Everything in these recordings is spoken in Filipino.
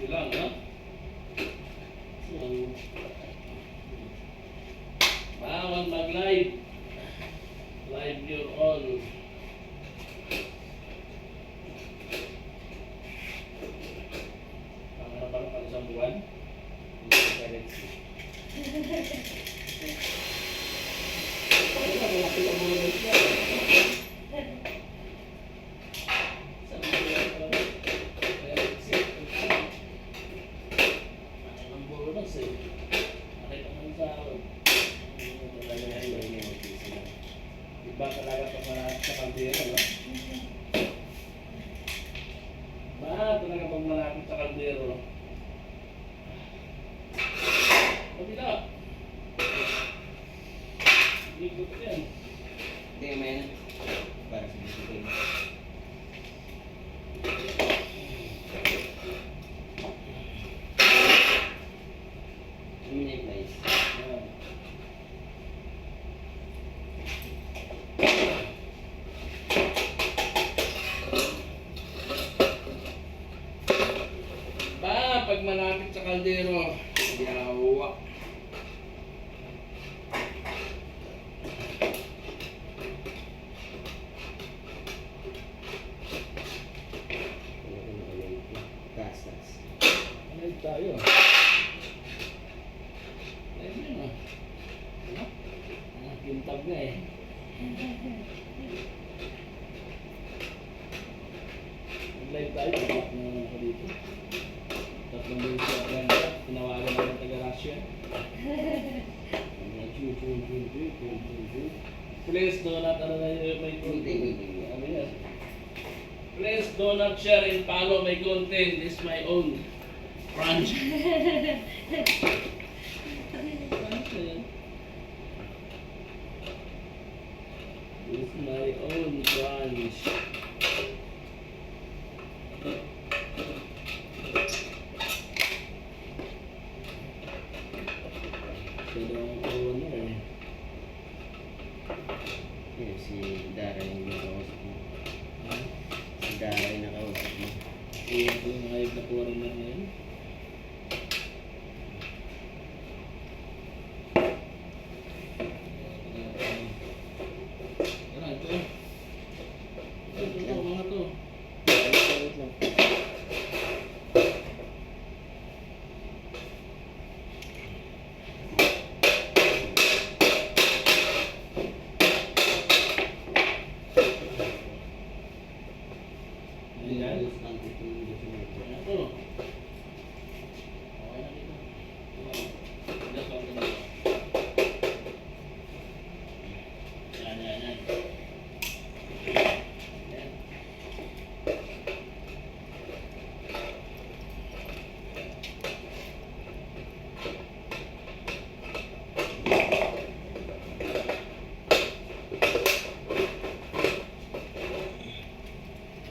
Bilang, ha? So, bawal mag-live. Live your all. Pangarap pang isang buwan. Galaxy. Wala, malaki ang mga siya. Sabi ko lang, Galaxy. Ang bonus eh. Nakita mo sa iba talaga pag malapit sa kaldero, no? Ba talaga pag malapit sa kaldero. Kabila. Ikot yan. Hindi ka may para sa dito ko. Minute guys. Ba pag malapit sa kaldero, yawa. Gastas. Live tayo. Live na no? Ano? Kintab na eh. Live tayo. Pagkat na naman ako dito. Tatlong beses sa Atlanta. Tinawagan ako ng taga-Russia. Please do not, ano na yun, may content. Ano yan? Please do not share and follow my content. This is my own branch. This is my own branch. Siya daw ang owner eh. Yan, si Dara yung nakausap mo. Si Dara yung nakausap mo. Iyan ko yung live na kuha rin na ngayon. Yan, ito. Ito, mga to. Wait lang. Ayan. Ayos lang dito yung dito. Ayan to. Okay na dito. Just lang dito. Yan, yan, yan. Yan.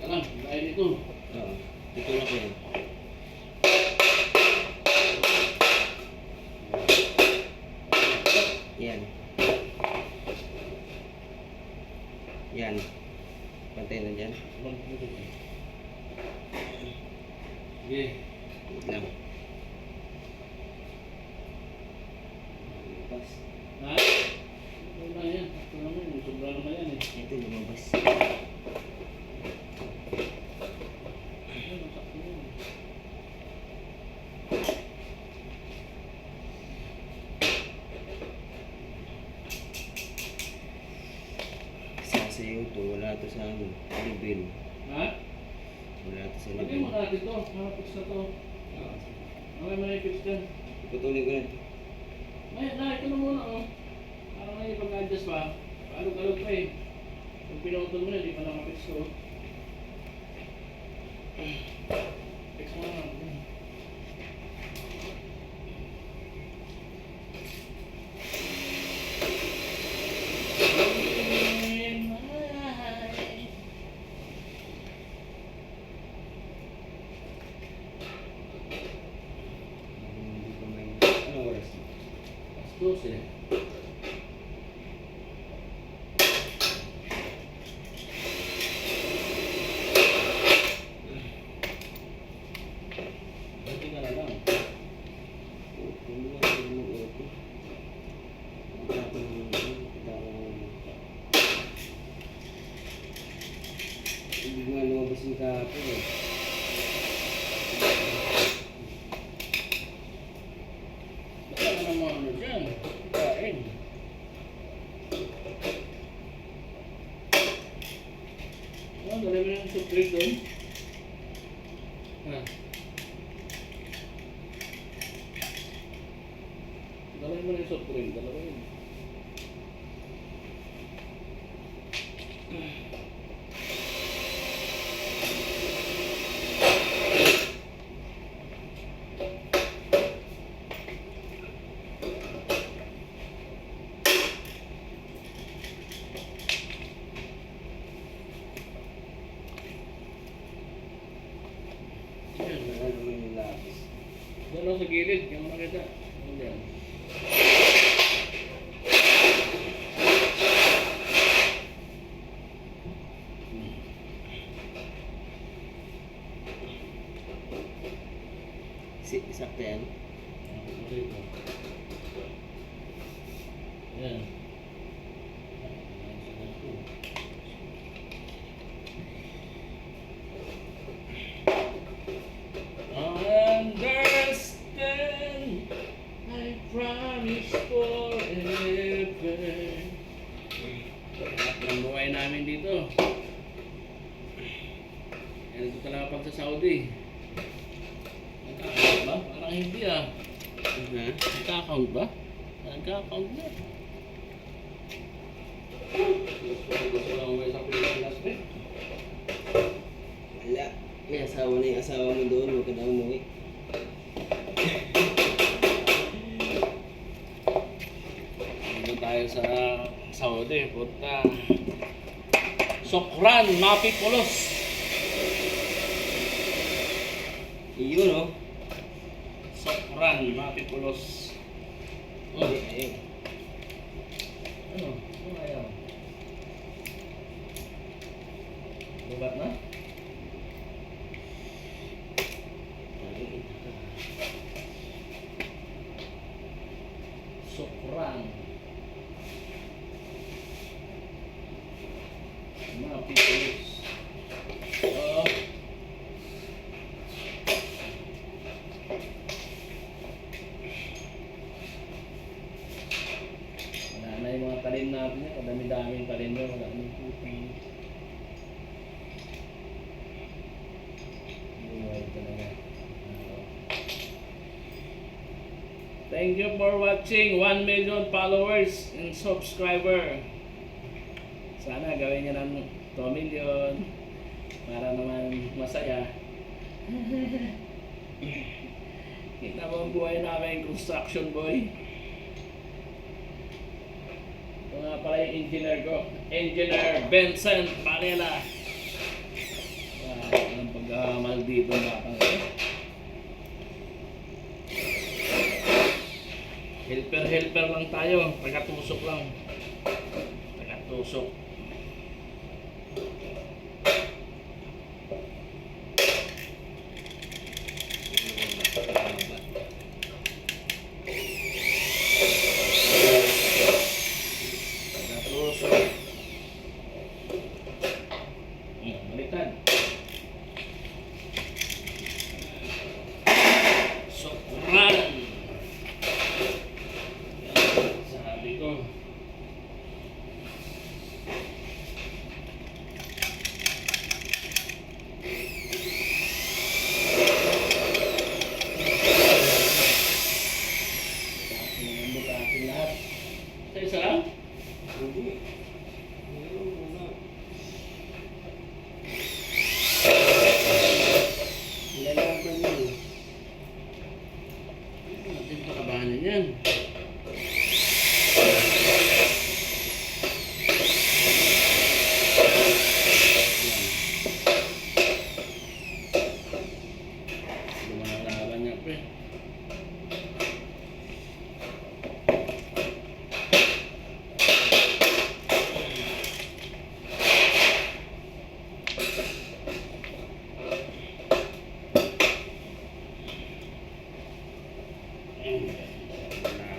Yan, dahil ito. Oo. Dito lang ko yan. Yan. Yan. Pantay na dyan. Okay. Wait lang. Pas. Ha? Ito na yan. Ito naman. Sobra naman yan eh. Ito lumabas. Ayun, nasakto yan. Sasayaw to. Wala to sa ano. Libril. Ha? Wala to sa Lagay libril. mo natin to. Nakapix na to. Okay, manipix dyan. Putulin ko na. Ay, ito na muna oh. Parang na yung pag-adjust pa. Paalog-alog pa eh. Kung pinutol mo na, di pa nakapix ko. Fix mo na. Hindi ko may... Anong oras? 12. Hindi nga lumabas yung kahapon eh. Baka ka naman ano dyan. Kain. Oh, dali mo yung suplit doon. Ha? Dali mo yung suplit. Dalawa yun. Ano naman yung lapis. Doon lang sa gilid. Yung makita. Ano yan? Sakto yan. Yan. Understand, I promise forever. Ang buhay namin dito. Yan ito talaga pag sa Saudi. Nagka-account ba? Parang hindi ah. Nagka-account ba? Nagka-account na. Gusto lang uwi sa Pilipinas ba? Wala. May asawa na yung asawa mo doon. Huwag ka na umuwi. Dito tayo sa Saudi. Punta. Sokran, Mapipulos. Iyon oh. Sokran, Mapipulos. Oh, Ayun. ano? Ano ayaw? Lubat na? Sokran. Mapipulos. Oo. Wala na yung mga talim natin yan. Kadami-daming talim doon. Wala nang puti. Buhay talaga. Thank you for watching. 1 million followers and subscriber. Sana gawin nyo ng 2 million para naman masaya. Kita mo ang buhay namin, construction boy. Ito nga pala yung engineer ko. Engineer Vincent Varela. Ang pagkamal dito na helper lang tayo. Taga-tusok lang. Taga-tusok. Taga-tusok. Baliktad. Sokran. Sabi ko. Butasin lahat. Sa isa lang? Hindi. Meron muna. Nilalaban yun. Natin pakabahanan yan. Lumalaban niya, pre.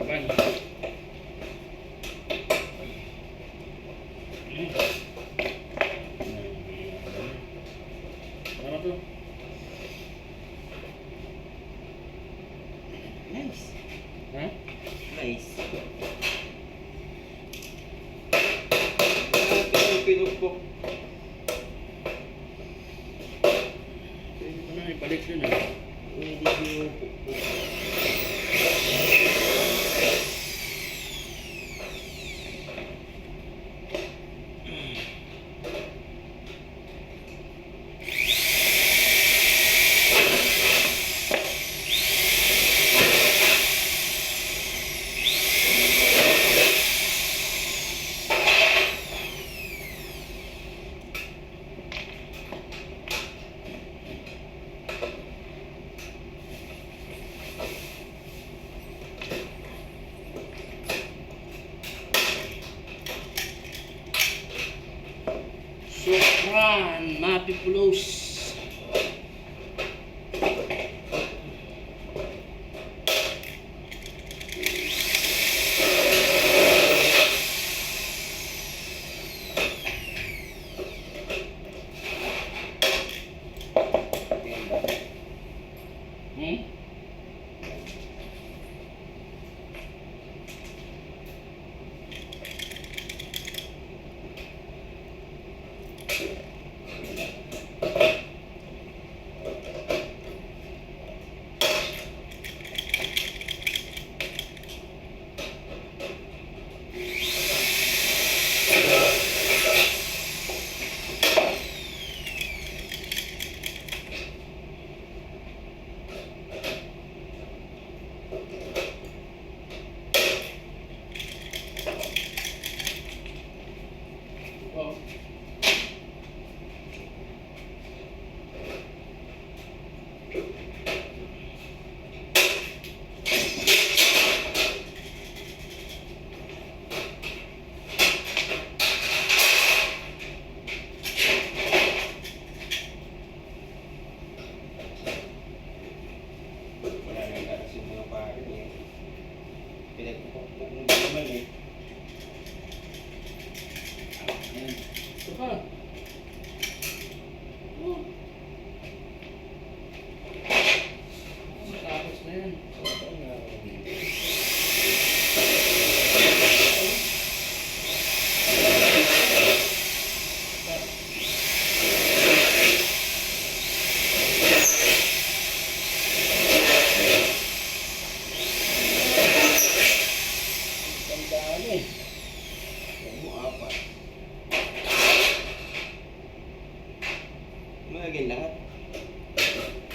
Laban. po. Pwede ko na ibalik dun ah. Hindi ko yung po. Sukran, Mapipulos. Hmm? Oh. Wala nang gatas yung mga pare eh. Pinagpupukpuk mo ba naman eh. Ayan. Ito pa. Oh. Matapos na yan. Tandaan eh. Huwag mo apat. Magagin lahat.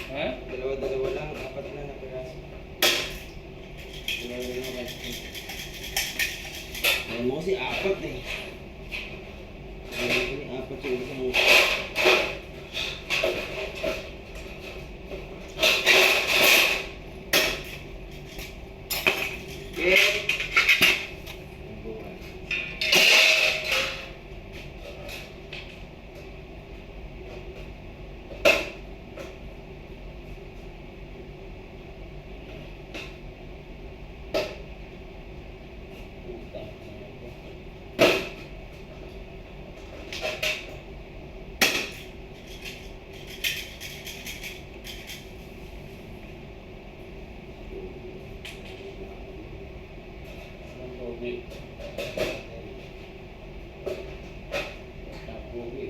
Ha? Dalawa-dalawa lang, apat na napiraso. Dalawa-dalawa lang. Alam mo kasi apat eh. Alam ko ni apat yung isang mo. Okay. Ang buhay. Ang pogi. Pogi.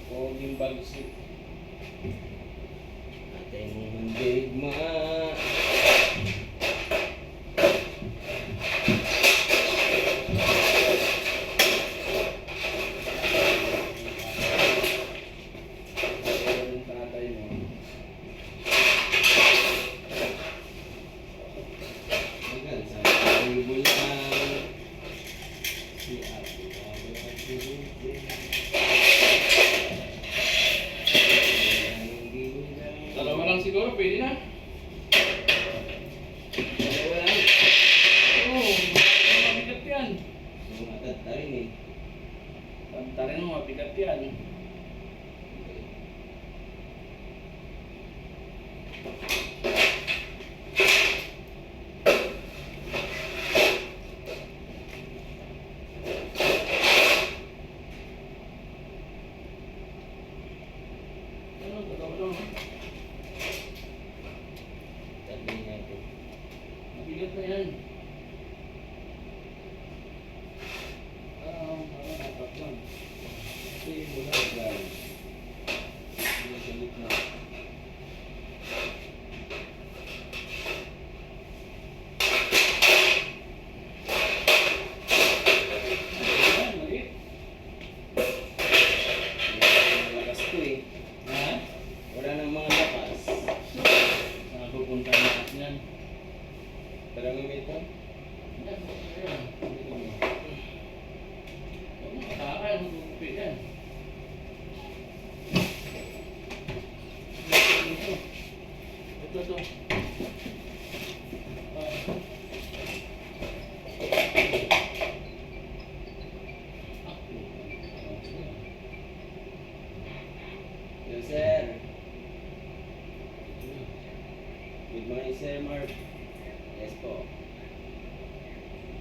Poging bagsik. Ating mandigma. Pero yung tatay mo. Hanggang sa table lang. Si Ate Dalawa lang siguro, pwede na. Dalawa lang. Oo, mabigat yan. So, matatarin eh. Pantarin mo, mabigat yan. Ano, dalawa lang. Tabi natin. Mabigat na yan. Stay mo na, guys. Hindi sa gitna. Ayan, maliit. Malakas to eh. Ha? Wala nang mga lakas. Saan pupunta lahat yan? Thermometer? Ayan, ayan. Huwag mo katakan, magpupit yan. Ito. Yes, sir. Good morning, Sir Mark. Yes po.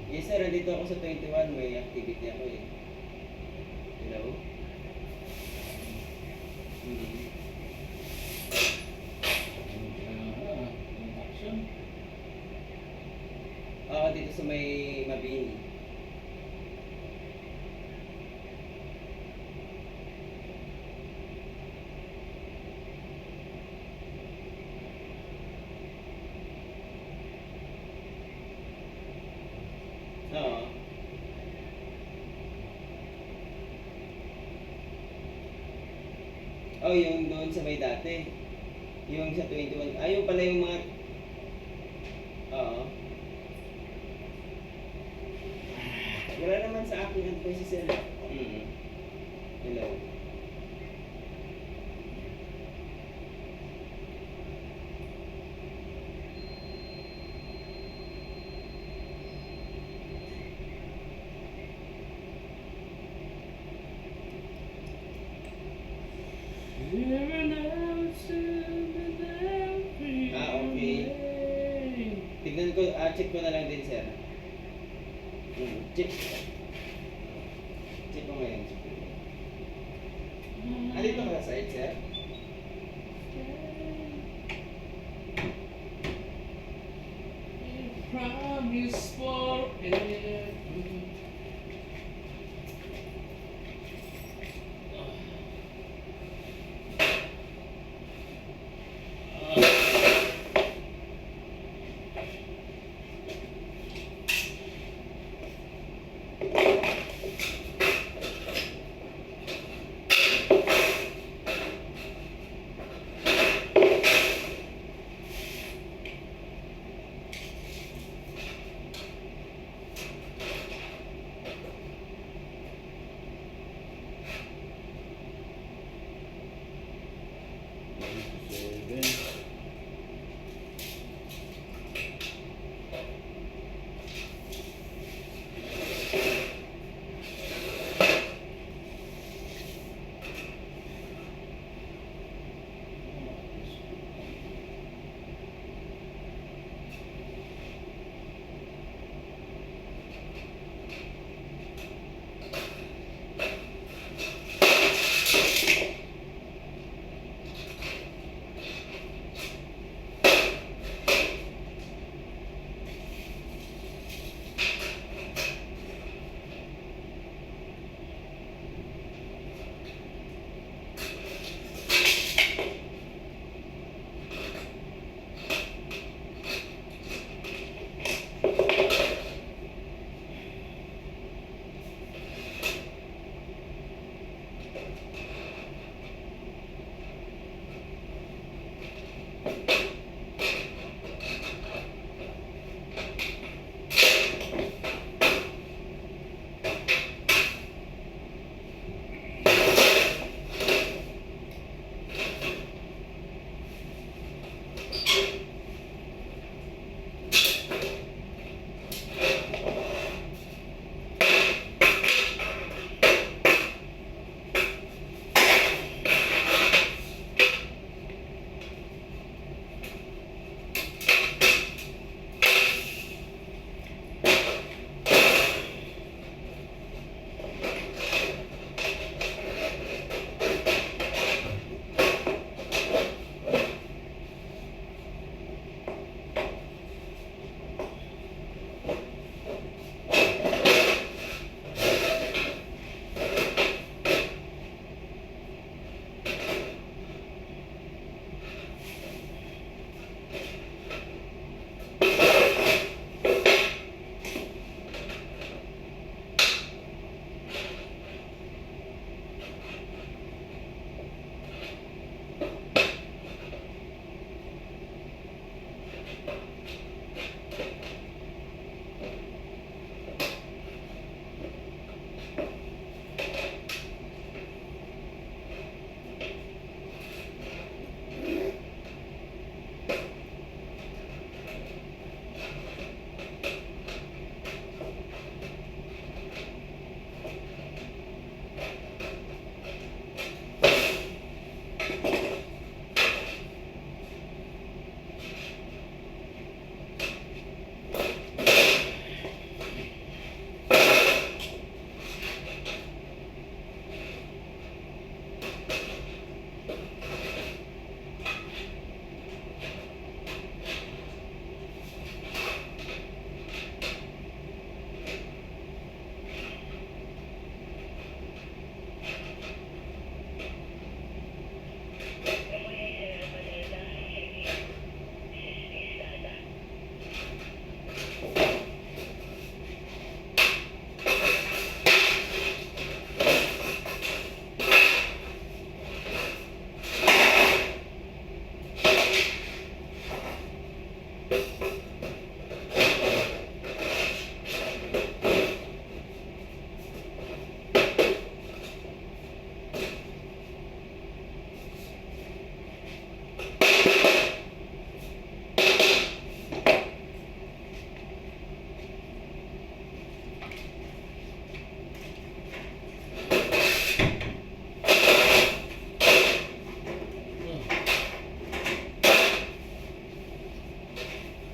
Yes, sir. Nandito ako sa 21. May activity ako eh. Hello? Action. Oo, dito sa may Mabini. Oo. Oh, yung doon sa may dati. Yung sa 21. Ah, yung pala yung mga... Oo. Wala naman sa akin ang si Sir. Hello. Ah, okay. Tignan ko, check ko na lang din, sir. Check. Check ko ngayon. Ah, dito ka sa side, sir? Promise forever.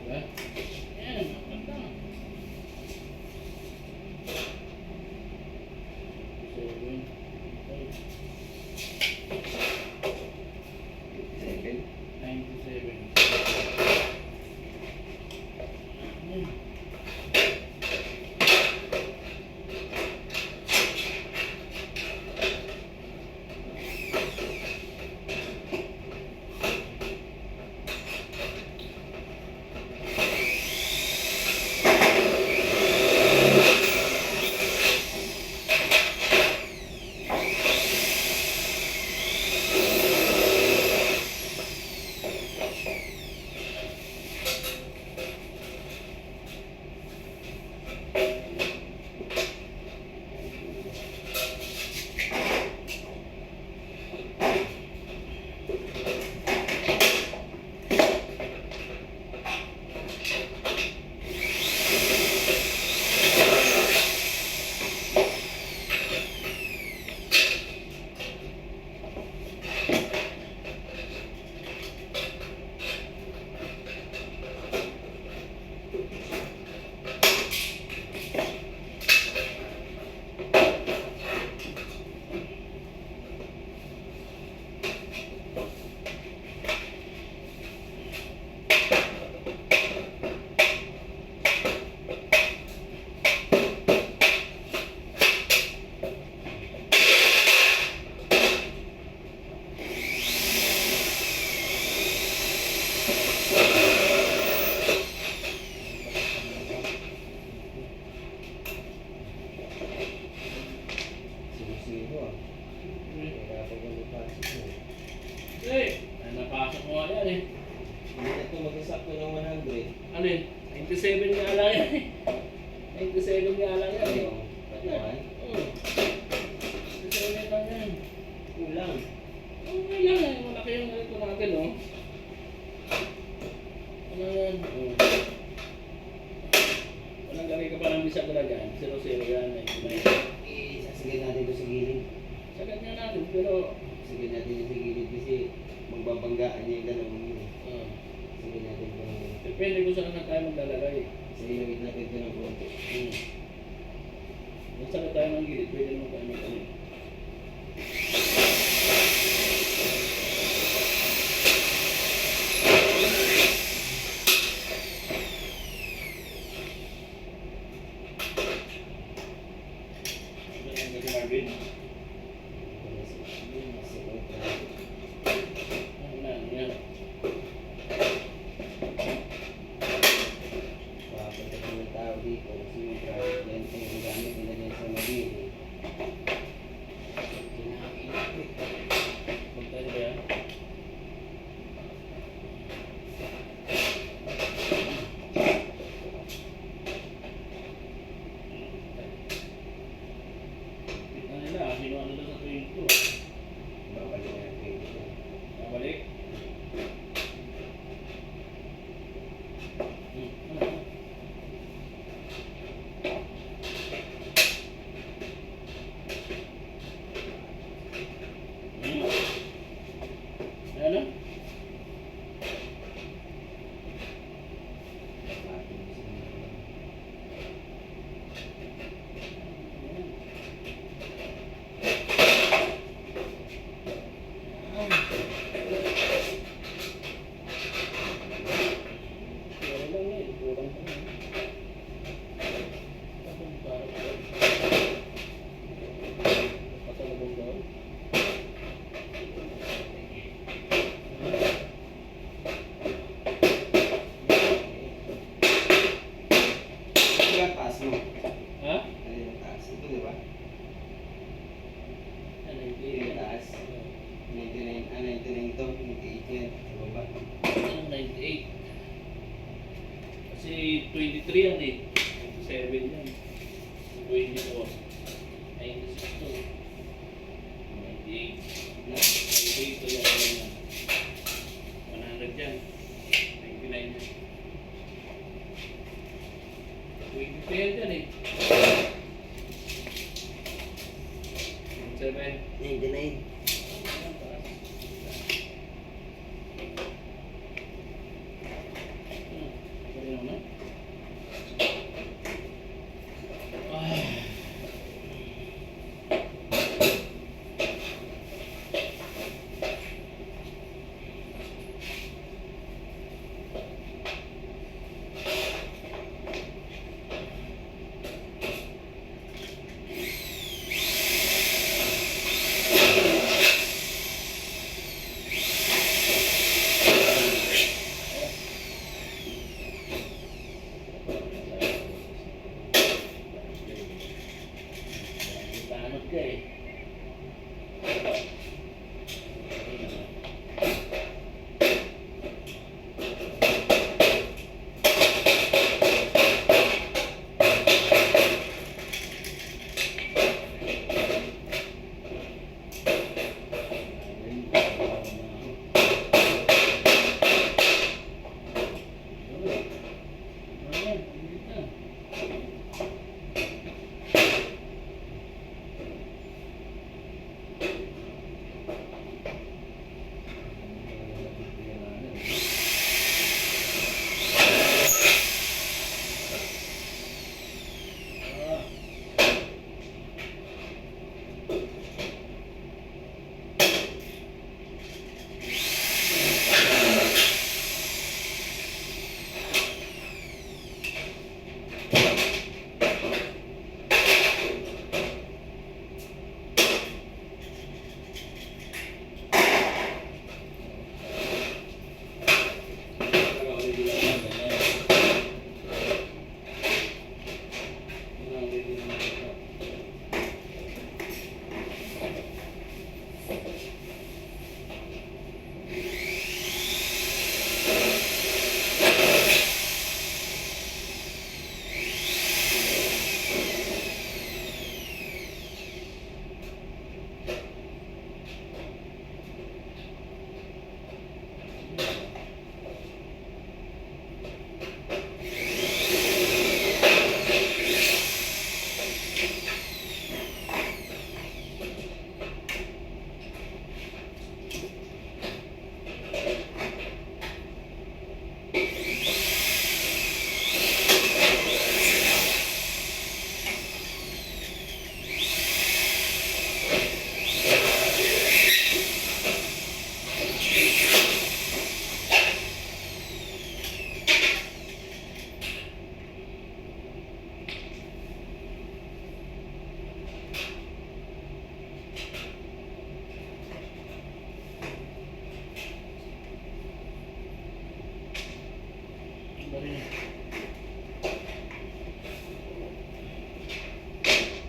Diba? Yan, maganda. 7, 7. 97. Yan. Sinusiho ah. Kaya ako kung ipasok mo. Eh, napasok mo nga yan eh. Hindi na ito mag-isakto ng 100. Alin? 97 nga lang yan eh. 97 nga lang yan eh. Yung patawan. Oo. 97 lang yan. Kulang. Okay lang eh. Malaki yung ganito natin oh. Ano yan? Oh. Walang gawin ka pa ng bisagra dyan. 0-0 yan. 99. Sasigay natin ito sa gilid. Sagad nga natin pero Sasigay natin yung sa gilid kasi magbabanggaan niya yung dalawang yun. Sasigay natin ito ng depende kung saan na tayo maglalagay. sa ilawit natin ito ng konti. Kung saan tayo ng gilid, pwede naman tayo mag-alin. Marvin. Ano na, ano yan? Papunta ko ng tao dito kasi yung traffic lens yung gamit nila dyan sa Mabini. Kinakainit. Punta niyo ba yan? Kita nila, kinuha nila sa 22. Babalik na yung pwede ko. Babalik. Ano? Ito yung taas mo. Ha? Ano yung taas? Ito di ba? Ano Ito yung taas. 99, 99 ito. 98 yan. Sa baba. Ano, 98. Kasi 23 yan eh. 27 yan. 24. 96 to. 98. No? 98 to lang yan. 100 yan. 99 yan. 20 yan eh. 7. 99. Tanod ka eh.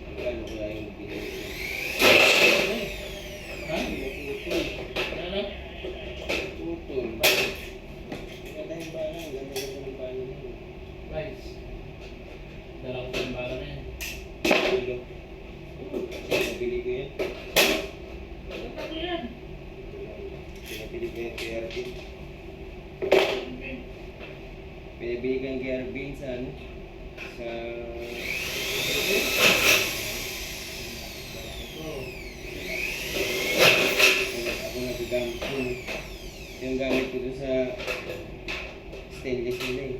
Magkano kaya yung pinili ko? Ha? Ano? Tutol. Bakit? Maganda yung balang. Ganda-ganda ng balang yun. Guys. Dalawang tambala na yan. Kilo. Pinabili ko yan. Tatlo yan. Pinabili ko yan kay Arvin. Pinabili ko yan kay Arvin sa ano? Sa... Ako nagagamit ko. Yung gamit ko doon sa stainless nila eh.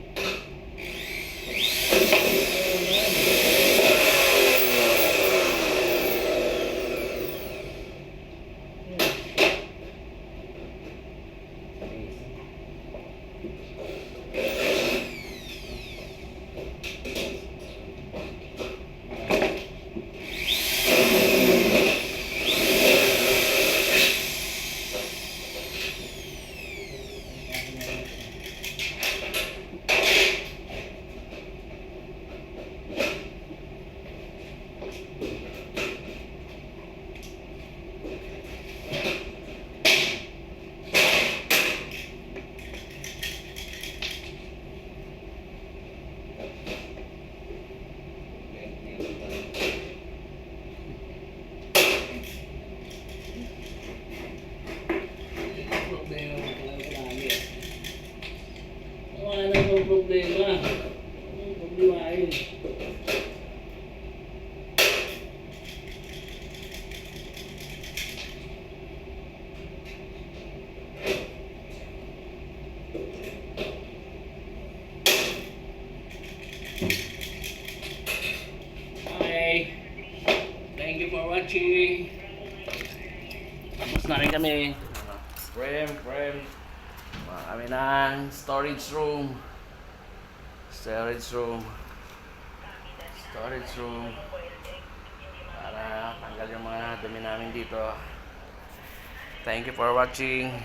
for watching. Tapos na rin kami. Frame. Kami ng storage room. Para tanggal yung mga dumi namin dito. Thank you for watching.